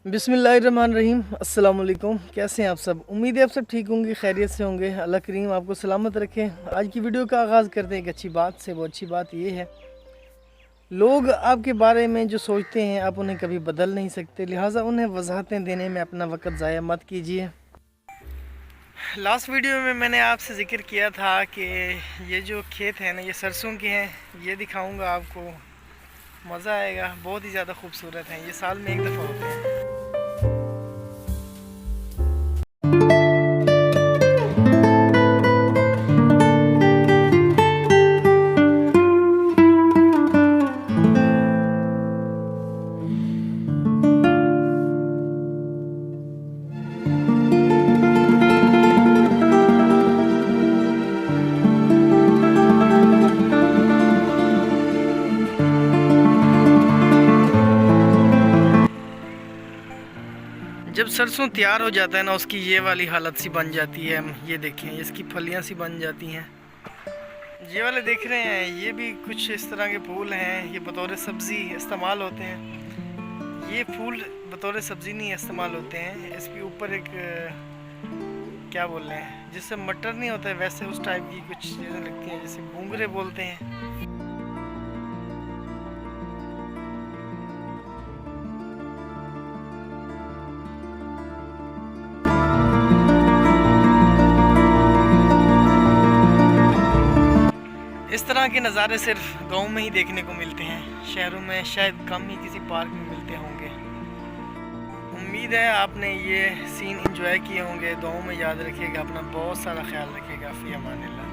बिस्मिल्लाहिर्रहमानिर्रहीम। अस्सलाम वालेकुम। कैसे हैं आप सब? उम्मीद है आप सब ठीक होंगे, खैरियत से होंगे। अल्लाह करीम आपको सलामत रखे। आज की वीडियो का आगाज़ करते हैं एक अच्छी बात से। वो अच्छी बात ये है, लोग आपके बारे में जो सोचते हैं आप उन्हें कभी बदल नहीं सकते, लिहाजा उन्हें वजाहतें देने में अपना वक्त ज़ाया मत कीजिए। लास्ट वीडियो में मैंने आपसे ज़िक्र किया था कि ये जो खेत है ना, ये सरसों के हैं। ये दिखाऊंगा आपको, मज़ा आएगा। बहुत ही ज़्यादा खूबसूरत हैं। ये साल में एक दफ़ा होते हैं। जब सरसों तैयार हो जाता है ना, उसकी ये वाली हालत सी बन जाती है। ये देखें, इसकी फलियां सी बन जाती हैं। ये वाले देख रहे हैं, ये भी कुछ इस तरह के फूल हैं। ये बतौर सब्ज़ी इस्तेमाल होते हैं। ये फूल बतौर सब्ज़ी नहीं इस्तेमाल होते हैं। इसके ऊपर एक क्या बोल रहे हैं, जिससे मटर नहीं होता है वैसे उस टाइप की कुछ चीज़ें लगती हैं, जैसे घूंघरे बोलते हैं। इस तरह के नज़ारे सिर्फ गांव में ही देखने को मिलते हैं। शहरों में शायद कम ही किसी पार्क में मिलते होंगे। उम्मीद है आपने ये सीन एंजॉय किए होंगे। दुआओं में याद रखिएगा, अपना बहुत सारा ख्याल रखिएगा। फ़ी अमानिल्लाह।